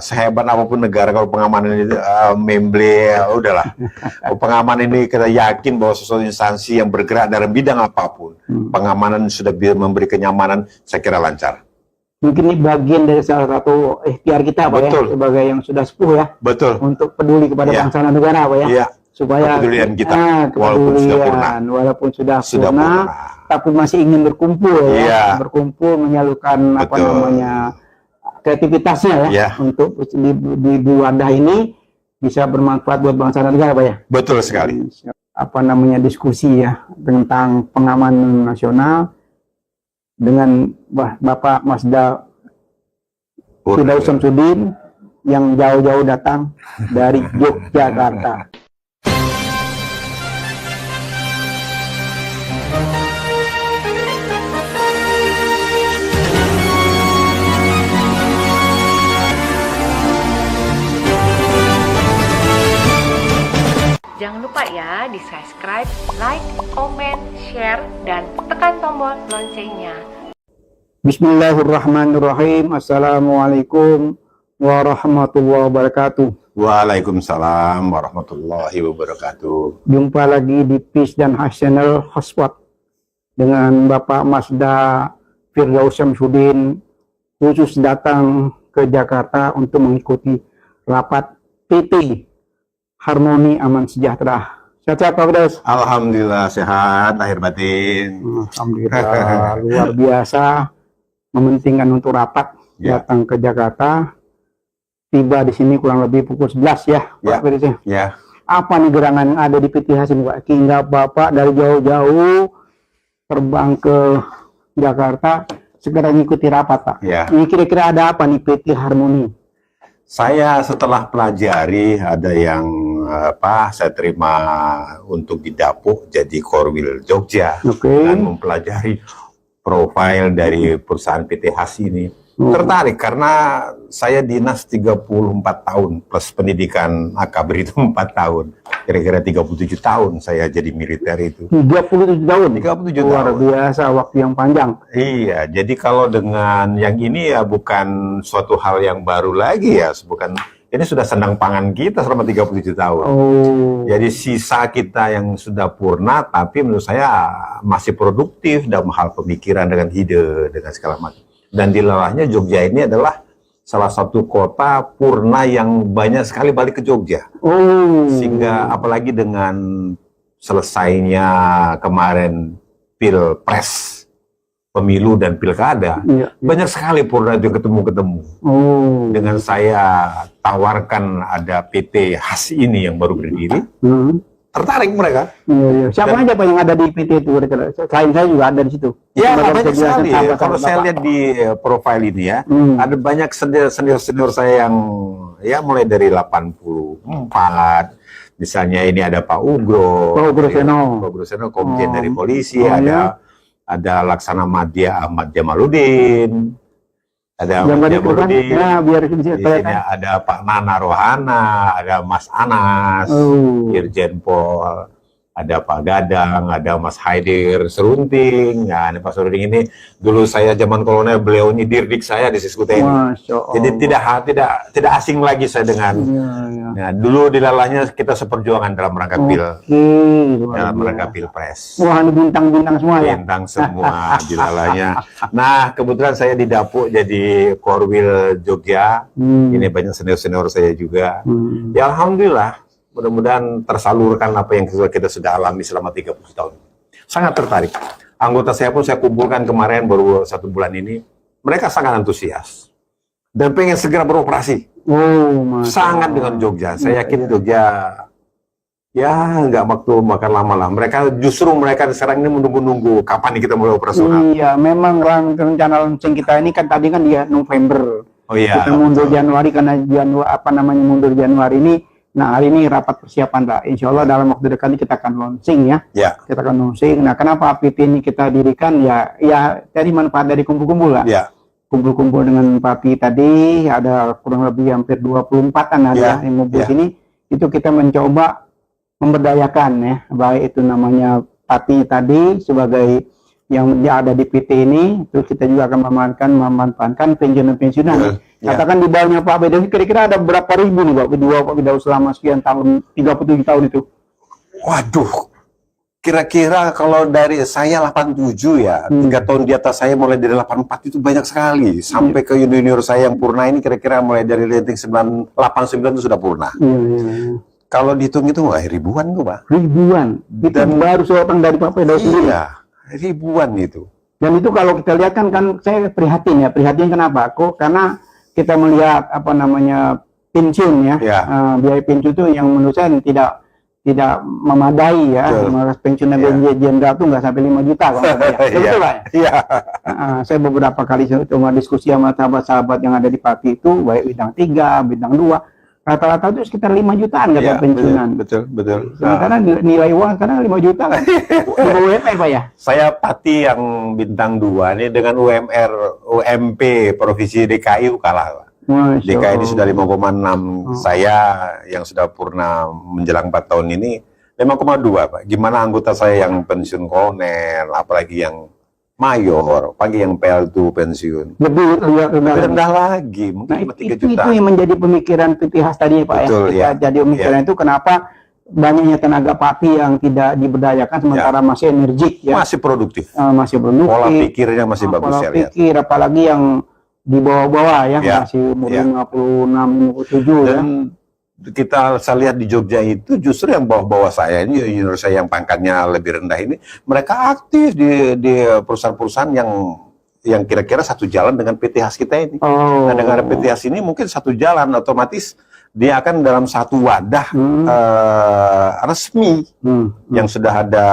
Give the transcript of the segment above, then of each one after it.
sehebat apapun negara kalau pengamanan itu memble, udahlah. Pengamanan ini kita yakin bahwa sesuatu instansi yang bergerak dalam bidang apapun, pengamanan sudah memberi kenyamanan, saya kira lancar. Mungkin ini bagian dari salah satu ikhtiar kita, Pak, ya, sebagai yang sudah sepuh ya. Betul. Untuk peduli kepada bangsa dan negara, Pak, ya. Iya. Supaya kepedulian kita, walaupun sudah purna, tapi masih ingin berkumpul, berkumpul menyalurkan apa namanya kreativitasnya ya, untuk di wadah ini bisa bermanfaat buat bangsa dan negara, Pak, ya. Betul sekali. Apa namanya diskusi ya tentang pengamanan nasional dengan Bapak Masda Firdaus Samsudin yang jauh-jauh datang dari Yogyakarta. Jangan lupa ya di subscribe, like, comment, share, dan tekan tombol loncengnya. Bismillahirrahmanirrahim. Assalamualaikum warahmatullahi wabarakatuh. Waalaikumsalam warahmatullahi wabarakatuh. Jumpa lagi di Peace dan Hash Channel Hotspot dengan Bapak Masda Firdaus Samsudin, khusus datang ke Jakarta untuk mengikuti rapat PT Harmoni Aman Sejahtera. Sehat-sehat, Pak Firdaus? Alhamdulillah sehat, lahir batin. Alhamdulillah luar biasa, mementingkan untuk rapat datang ke Jakarta. Tiba di sini kurang lebih pukul 11 ya, Pak Firdaus. Ya. Apa nih gerangan yang ada di PT Hasim, Pak? Hingga Bapak dari jauh-jauh terbang ke Jakarta segera mengikuti rapat, Pak. Ya. Ini kira-kira ada apa nih PT Harmoni? Saya setelah pelajari ada yang saya terima untuk didapuk jadi Korwil Jogja dan mempelajari profil dari perusahaan PT Has ini. Tertarik karena saya dinas 34 tahun plus pendidikan akabri itu 4 tahun. Kira-kira 37 tahun saya jadi militer itu. 37 tahun? 37 luar tahun. Biasa, waktu yang panjang. Iya, jadi kalau dengan yang ini ya bukan suatu hal yang baru lagi ya. Ini sudah sandang pangan kita selama 37 tahun. Jadi sisa kita yang sudah purna, tapi menurut saya masih produktif dalam hal pemikiran dengan ide, dengan segala macam. Dan dilalahnya Jogja ini adalah salah satu kota purna yang banyak sekali balik ke Jogja. Sehingga apalagi dengan selesainya kemarin Pilpres, pemilu dan pilkada, banyak sekali purna itu ketemu-ketemu. Dengan saya tawarkan ada PT Has ini yang baru berdiri, tertarik mereka. Siapa aja Pak yang ada di PT itu? Selain saya juga ada di situ. Ya, banyak sekali. Kalau saya lihat di profil ini ya, ada banyak senior saya yang ya mulai dari 84. Misalnya ini ada Pak Ugro. Pak Ugro Seno, Komjen dari polisi, ada Laksana Madya Ahmad Jamaluddin. Ada Ahmad Jamaluddin. Di sini ada Pak Nana Rohana, ada Mas Anas, Irjen Pol, ada Pak Gadang, ada Mas Haidir Serunting. Nah, ini Pak Serunting ini dulu saya zaman kolonel, beliau ini dirdik saya di Sisku TNI. Jadi tidak asing lagi saya dengan. Nah, dulu dilalahnya kita seperjuangan dalam rangka Pilpres. Wah, ini bintang-bintang semua ya. Bintang semua dilalahnya. Nah, kebetulan saya didapuk jadi Korwil Jogja. Ini banyak senior-senior saya juga. Ya alhamdulillah. Mudah-mudahan tersalurkan apa yang kita sudah alami selama 30 tahun. Sangat tertarik. Anggota saya pun saya kumpulkan kemarin baru 1 bulan ini. Mereka sangat antusias. Dan pengen segera beroperasi. Sangat dengan Jogja. Saya yakin Jogja ya nggak waktu makan lama lah. Mereka sekarang ini menunggu-nunggu kapan kita mulai operasional. Iya, memang rencana launching kita ini kan tadi kan dia November. Kita mundur Januari karena mundur Januari ini. Nah, hari ini rapat persiapan, Pak. Insya Allah dalam waktu dekat ini kita akan launching ya. Kita akan launching. Nah, kenapa PT ini kita dirikan? Ya dari manfaat dari kumpul-kumpul lah. Kumpul-kumpul dengan Papi tadi, ada kurang lebih hampir 24-an ada yang ngumpul sini. Itu kita mencoba memberdayakan ya. Baik itu namanya Papi tadi sebagai yang ada di PT ini, terus kita juga akan memanfaatkan pensiunan. Katakan di bawahnya Pak Firdaus kira-kira ada berapa ribu nih Pak Firdaus selama sekian tahun, 37 tahun itu? Waduh, kira-kira kalau dari saya 87 ya, 3 tahun di atas saya mulai dari 84 itu banyak sekali. Sampai ke junior saya yang purna ini kira-kira mulai dari rating 89 itu sudah purna. Kalau dihitung-hitung, ribuan tuh Pak. Ribuan. Dan baru seorang dari Pak Firdaus sendiri. Iya, ribuan itu. Dan itu kalau kita lihat kan saya prihatin ya. Prihatin kenapa? Karena kita melihat pensiun ya. Biaya pensiun itu yang menurut saya tidak memadai ya. Pensiun jenderal itu nggak sampai 5 juta kalau betul Pak? Iya. Saya beberapa kali cuma diskusi sama sahabat-sahabat yang ada di Pati itu, baik bidang 3, bidang 2, rata-rata itu sekitar 5 jutaan kata pensiunan. Betul. Sementara nilai uang sekarang 5 juta kan? UMR Pak ya? Saya Pati yang bintang 2 ini dengan UMP Provinsi DKI kalah Pak. DKI ini sudah 5,6, saya yang sudah purna menjelang 4 tahun ini 5,2 Pak. Gimana anggota saya yang pensiun kolonel, apalagi yang mayor, pagi yang PL2 pensiun. Lebih rendah lagi, mungkin 3 juta. Itu yang menjadi pemikiran PTH tadi Pak. Betul, ya. Jadi pemikiran itu kenapa banyaknya tenaga Pati yang tidak diberdayakan sementara masih energik ya. Masih produktif. Pola pikirnya masih bagus ya. Pola pikir apalagi yang di bawah-bawah ya, masih umur 56, 57 dan saya lihat di Jogja itu justru yang bawah-bawah saya ini, junior saya yang pangkatnya lebih rendah ini, mereka aktif di perusahaan-perusahaan yang kira-kira satu jalan dengan PTH kita ini. Nah, dengan PTH ini mungkin satu jalan, otomatis dia akan dalam satu wadah resmi yang sudah ada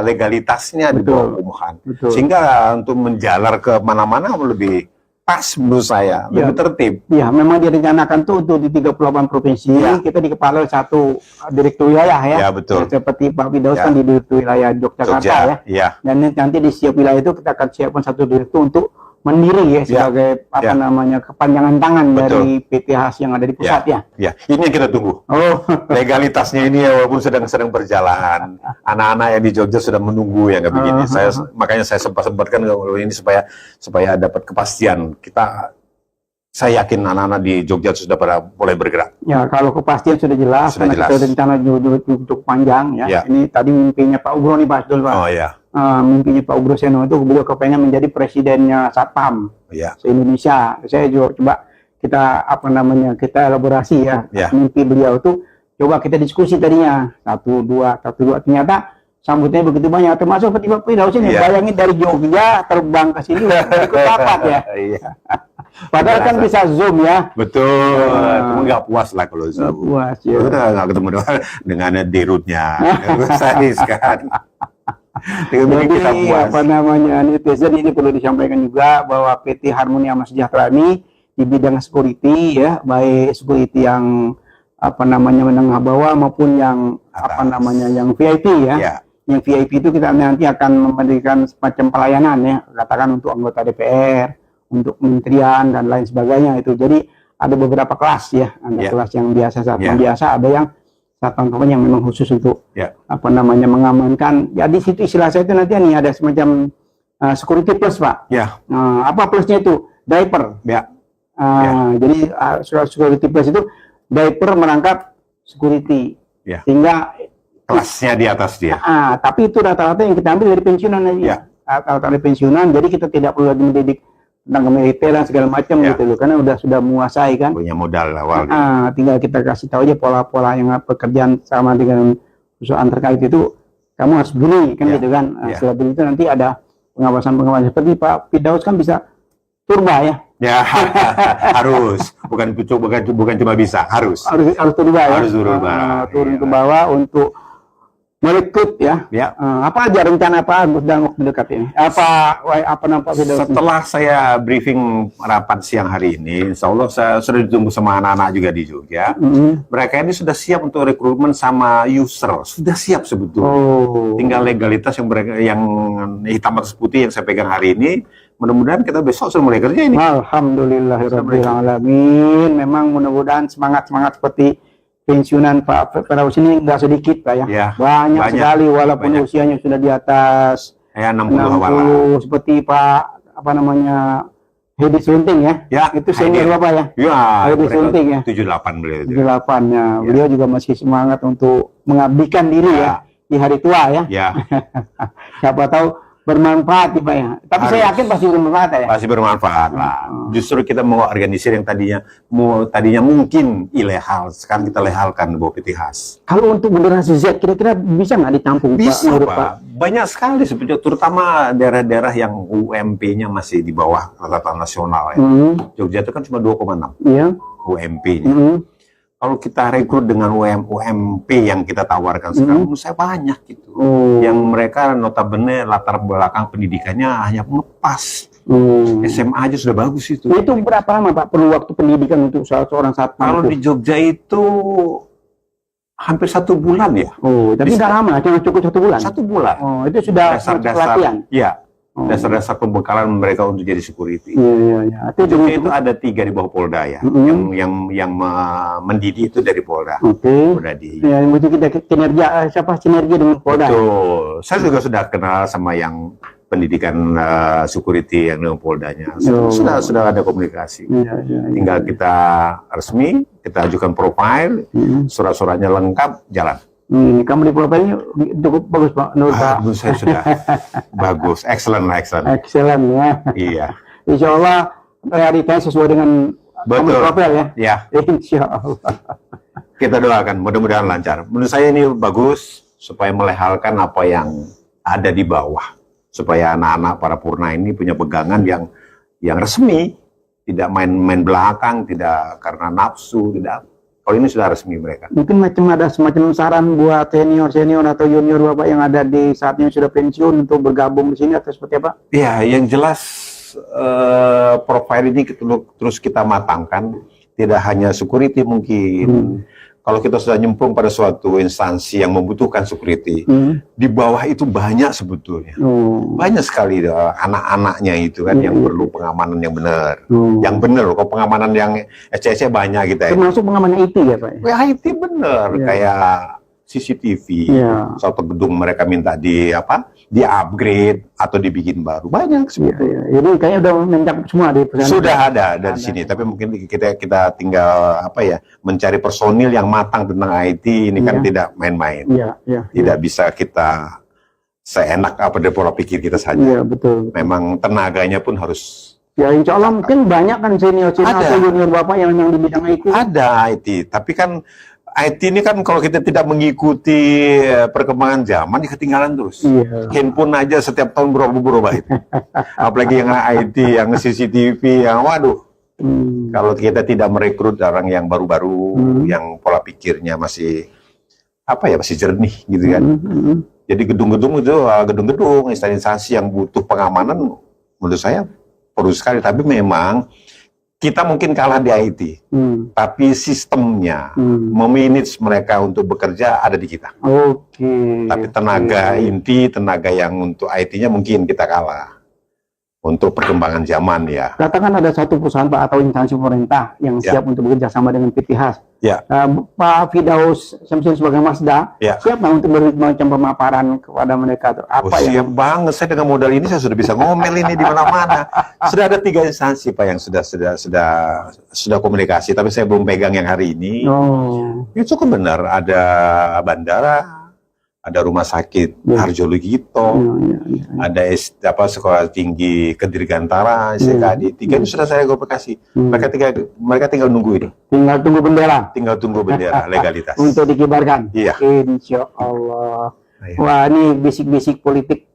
legalitasnya di bawah umuman. Sehingga untuk menjalar ke mana-mana lebih pas menurut saya, lebih tertib. Ya, memang direncanakan tuh untuk di 38 provinsi, kita di kepala satu direktur wilayah ya. Betul. Seperti Pak Firdaus kan di direktur wilayah Yogyakarta ya. Dan nanti di setiap wilayah itu kita akan siapkan satu direktur untuk mendiri ya sebagai kepanjangan tangan dari PTH yang ada di pusat ya. Ini yang kita tunggu. Legalitasnya ini walaupun sedang berjalan. Anak-anak yang di Jogja sudah menunggu yang kayak begini. Makanya saya sempat-sempatkan ini supaya dapat kepastian. Saya yakin anak-anak di Jogja sudah mulai bergerak. Ya, kalau kepastian sudah jelas, kita rencana untuk panjang ya. Ini tadi mimpinya Pak Ugro nih Pak Asdul Pak. Mimpinya Pak Ugro Seno itu beliau kepengen menjadi presidennya Satpam se-Indonesia. Saya juga coba kita elaborasi ya. Mimpi beliau itu coba kita diskusi tadinya 1, 2, ternyata sambutnya begitu banyak, termasuk seperti Pak Firdaus ini. Bayangin dari Jogja terbang ke sini ikut rapat ya. Padahal kan bisa Zoom ya. Betul. Cuma nggak puas lah kalau Zoom. Nggak puas ya. Nggak ketemu dengan dirutnya. Sadis kan. Jadi netizen ini perlu disampaikan juga bahwa PT Harmoni Aman Sejahtera ini di bidang security ya, baik security yang menengah bawah maupun yang yang VIP ya. Yang VIP itu kita nanti akan memberikan semacam pelayanan ya, katakan untuk anggota DPR, untuk kementerian dan lain sebagainya itu. Jadi ada beberapa kelas ya, ada kelas yang biasa, biasa, ada yang satpam yang memang khusus untuk mengamankan. Ya di situ istilah saya itu nanti nih ada semacam security plus Pak. Apa plusnya itu? Diaper. Jadi security plus itu diaper merangkap security. Sehingga kelasnya di atas dia. Tapi itu rata-rata yang kita ambil dari pensiunan aja. Rata-rata dari pensiunan, jadi kita tidak perlu lagi mendidik tentang militer dan segala macam gitu loh, karena sudah menguasai kan. Punya modal awal. Tinggal kita kasih tahu aja pola-pola yang pekerjaan sama dengan perusahaan terkait itu, kamu harus begini kan gitu kan. Setelah itu nanti ada pengawasan seperti Pak Firdaus kan bisa turba ya. Harus, bukan cuma bisa, harus turba ya. Harus turun ke bawah untuk merekrut ya. Apa aja rencana Pak Agus dalam waktu dekat ini? Apa nampak Firdaus? Setelah saya briefing rapat siang hari ini, insya Allah saya sudah ditunggu sama anak-anak juga di Jogja. Mereka ini sudah siap untuk rekrutmen sama user, sudah siap sebetulnya. Tinggal legalitas yang hitam atas putih yang saya pegang hari ini. Mudah-mudahan kita besok sudah mulai kerja ini. Alhamdulillahirrahmanirrahim. Memang mudah-mudahan semangat seperti pensiunan Pak Firdaus ini nggak sedikit Pak ya. Banyak sekali walaupun usianya sudah di atas Ya, 60 awal lah. Seperti Pak apa namanya Hedi Sunting ya. Ya, Itu senior Bapak ya. Ya, Hedi Sunting ya. 78 beliau. 78 ya. Ya. Beliau juga masih semangat untuk mengabdikan diri ya di hari tua ya. Ya. Siapa tahu bermanfaat Pak ya. Tapi saya yakin pasti bermanfaat ya. Pasti bermanfaat lah. Justru kita mau organisir yang tadinya mungkin ilegal, sekarang kita legalkan bawa PT khas. Kalau untuk generasi Z kira-kira bisa nggak ditampung Bisa Pak? Pak. Banyak sekali sebetulnya, terutama daerah-daerah yang UMP-nya masih di bawah rata-rata nasional ya. Jogja itu kan cuma 2,6 Iya. UMP-nya. Kalau kita rekrut dengan UMP yang kita tawarkan sekarang, menurut saya banyak gitu. Yang mereka notabene latar belakang pendidikannya hanya ngepas. SMA aja sudah bagus itu. Itu berapa lama Pak perlu waktu pendidikan untuk seorang satpam? Kalau di Jogja itu hampir 1 bulan ya. Tapi nggak lama, cuma cukup 1 bulan. 1 bulan. Itu sudah pelatihan. Iya. Dasar-dasar pembekalan mereka untuk jadi security. Iya. Jogja itu ada 3 di bawah Polda ya. Yang mendidik itu dari Polda. Polda di. Ya, itu kita sinergi dengan Polda. Betul. Saya juga sudah kenal sama yang pendidikan security yang dengan Poldanya. Sudah ada komunikasi. Tinggal kita resmi, kita ajukan profile, surat-suratnya lengkap, jalan. Kamu di profilnya cukup bagus Pak. Menurut saya sudah bagus, excellent. Excellent ya. Iya. Insya Allah realitanya sesuai dengan kamu profil ya. Ya. Insya Allah. Kita doakan, mudah-mudahan lancar. Menurut saya ini bagus supaya melehalkan apa yang ada di bawah, supaya anak-anak para purna ini punya pegangan yang resmi, tidak main-main belakang, tidak karena nafsu, tidak. Kalau ini sudah resmi mereka. Mungkin ada semacam saran buat senior atau junior Bapak yang ada di saatnya sudah pensiun untuk bergabung di sini atau seperti apa? Ya, yang jelas profil ini terus kita matangkan. Tidak hanya security mungkin. Kalau kita sudah nyemplung pada suatu instansi yang membutuhkan security, di bawah itu banyak sebetulnya. Banyak sekali anak-anaknya itu kan yang perlu pengamanan yang benar. Yang benar, kalau pengamanan yang ece-ece banyak kita. Termasuk pengamanan IT ya Pak? Ya, IT benar, kayak CCTV, suatu gedung mereka minta di-upgrade atau dibikin baru. Banyak sebetulnya. Jadi kayaknya udah mencakup semua di perusahaan. Sudah ada dari sini, tapi mungkin kita tinggal mencari personil yang matang tentang IT ini kan tidak main-main. Tidak bisa kita seenak dari pola pikir kita saja. Iya, betul. Memang tenaganya pun harus. Ya, insya Allah mungkin banyak kan senior atau junior Bapak yang di bidang IT. Ada IT, tapi kan IT ini kan kalau kita tidak mengikuti perkembangan zaman, ya ketinggalan terus. Handphone aja setiap tahun berubah itu. Apalagi yang IT, yang CCTV, yang waduh. Kalau kita tidak merekrut orang yang baru-baru, yang pola pikirnya masih masih jernih gitu kan. Jadi gedung-gedung instansi yang butuh pengamanan, menurut saya perlu sekali. Tapi memang kita mungkin kalah di IT, tapi sistemnya memanage mereka untuk bekerja ada di kita. Tapi tenaga inti, tenaga yang untuk IT-nya mungkin kita kalah. Untuk perkembangan zaman ya. Katakan ada satu perusahaan Pak atau instansi pemerintah yang siap untuk bekerja sama dengan PT khas. Pak Firdaus Syamsin sebagai Masda, siap nggak untuk beri macam pemaparan kepada mereka? Siap banget. Saya dengan modal ini saya sudah bisa ngomel ini di mana-mana. Sudah ada 3 instansi Pak yang sudah komunikasi, tapi saya belum pegang yang hari ini. Itu cukup benar. Ada bandara, ada rumah sakit Harjo Lugito, ada sekolah tinggi Kedirgantara, SKD. 3 itu sudah saya komunikasi. Mereka tinggal nunggu ini. Tinggal tunggu bendera legalitas. Untuk dikibarkan. Iya. Insya Allah. Wah, ini bisik-bisik politik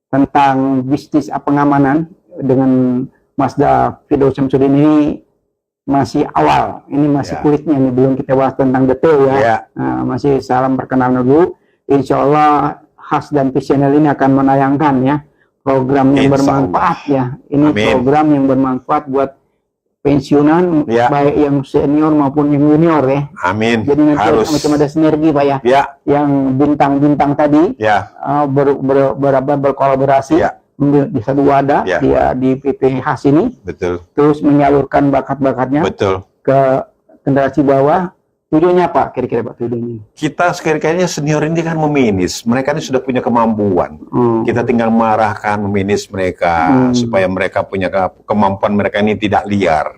tentang bisnis pengamanan dengan Masda Firdaus Syamsuddin ini masih awal. Ini masih kulitnya, ini belum kita bahas tentang detail ya. Masih salam perkenalan dulu. Insya Allah khas dan channel ini akan menayangkan ya program yang bermanfaat ya. Ini program yang bermanfaat buat pensiunan baik yang senior maupun yang junior ya. Amin. Jadi nanti macam ada sinergi Pak ya. Yang bintang-bintang tadi berkolaborasi di satu wadah di PT khas ini. Betul. Terus menyalurkan bakat-bakatnya ke generasi bawah. Tujuannya apa kira-kira Pak tujuannya? Kita kayaknya senior ini kan meminis, mereka ini sudah punya kemampuan. Kita tinggal mengarahkan, meminis mereka supaya mereka punya kemampuan, mereka ini tidak liar.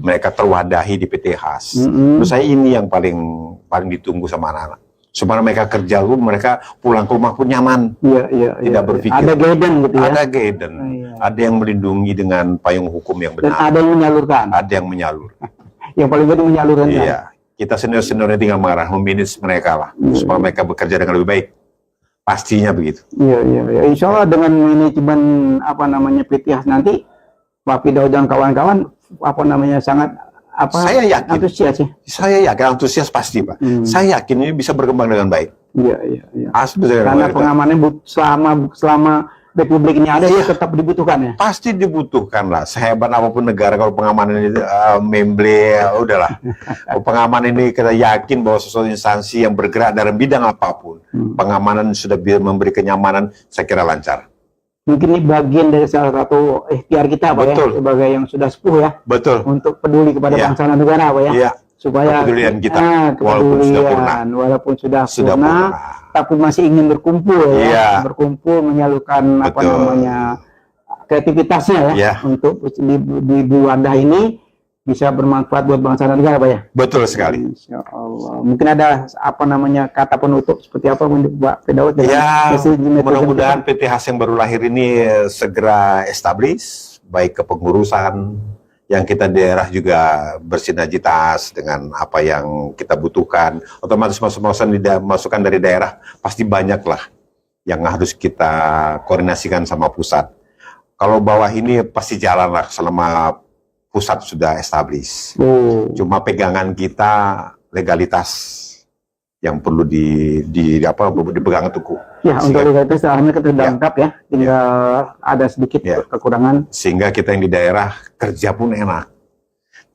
Mereka terwadahi di PT HAS. Menurut saya ini yang paling ditunggu sama anak-anak. Supaya mereka kerja pun, mereka pulang ke rumah pun nyaman. Tidak berpikir. Ada guidance gitu ya. Ada guidance. Ada yang melindungi dengan payung hukum yang benar. Dan ada yang menyalurkan. Ada yang menyalur. Yang paling penting menyalurkan. Iya. Kita senior-seniornya tinggal marah, memanage mereka lah, supaya mereka bekerja dengan lebih baik. Pastinya begitu. Iya. Insya Allah dengan manajemen PT HAS nanti, Pak Firdaus dan kawan-kawan sangat saya yakin. Antusias ya. Saya yakin antusias pasti Pak. Saya yakin ini bisa berkembang dengan baik. Iya. Asli. Karena pengamannya selama Republik ini ada ya tetap dibutuhkan ya. Pasti dibutuhkan lah. Sehebat apapun negara kalau pengamanan ini memble, udahlah. Pengamanan ini kita yakin bahwa sesuatu instansi yang bergerak dalam bidang apapun, pengamanan sudah memberi kenyamanan, saya kira lancar. Mungkin ini bagian dari salah satu ikhtiar kita Pak ya, sebagai yang sudah sepuh ya. Betul. Untuk peduli kepada bangsa dan negara Pak ya. Iya. Supaya kepedulian kita walaupun sudah purna, tapi masih ingin berkumpul berkumpul menyalurkan kreativitasnya ya untuk di wadah ini bisa bermanfaat buat bangsa dan negara Pak ya. Betul sekali. Insya Allah. Mungkin ada kata penutup seperti apa Pak Firdaus? Ya, mudah-mudahan PT HAS yang baru lahir ini segera establish, baik kepengurusan yang kita daerah juga bersinergitas dengan apa yang kita butuhkan. Otomatis masukan dari daerah pasti banyak lah yang harus kita koordinasikan sama pusat. Kalau bawah ini pasti jalan lah selama pusat sudah establish. Cuma pegangan kita legalitas yang perlu dipegang teguh. Ya, untuk legalitas alhamdulillah kita sudah lengkap ya. Tinggal ada sedikit kekurangan. Sehingga kita yang di daerah kerja pun enak.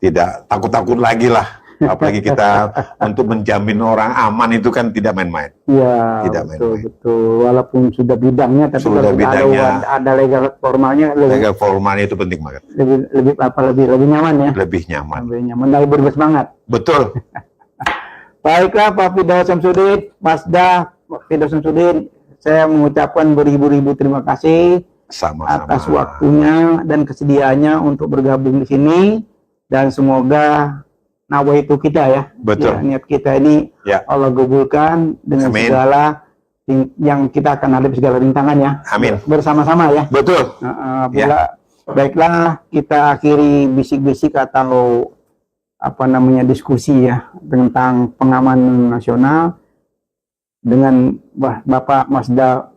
Tidak takut-takut lagi lah. Apalagi kita untuk menjamin orang aman itu kan tidak main-main. Iya, betul. Walaupun sudah bidangnya, tapi ada legal formalnya. Legal formalnya itu penting banget. Lebih nyaman ya. Lebih nyaman. Lebih bersemangat. Betul. Baiklah Pak Firdaus Syamsuddin, Masda Firdaus Syamsuddin, saya mengucapkan beribu-ribu terima kasih atas waktunya dan kesediaannya untuk bergabung di sini, dan semoga nawaitu kita ya, niat kita ini Allah gabulkan dengan segala yang kita akan hadapi segala rintangan ya. Amin. Bersama-sama ya. Betul. Baiklah, kita akhiri bisik-bisik atau diskusi ya tentang pengamanan nasional dengan Bapak Masda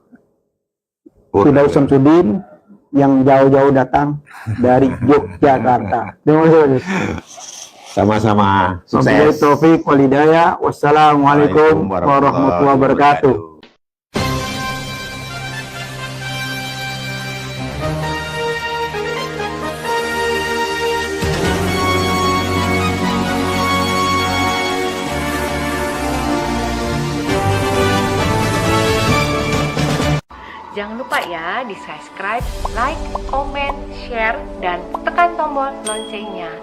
Firdaus Syamsuddin yang jauh-jauh datang dari Yogyakarta. Terima kasih. Sama-sama. Sukses. Taufik wal hidayah. Wassalamualaikum warahmatullahi wabarakatuh. Jangan lupa ya di subscribe, like, comment, share, dan tekan tombol loncengnya.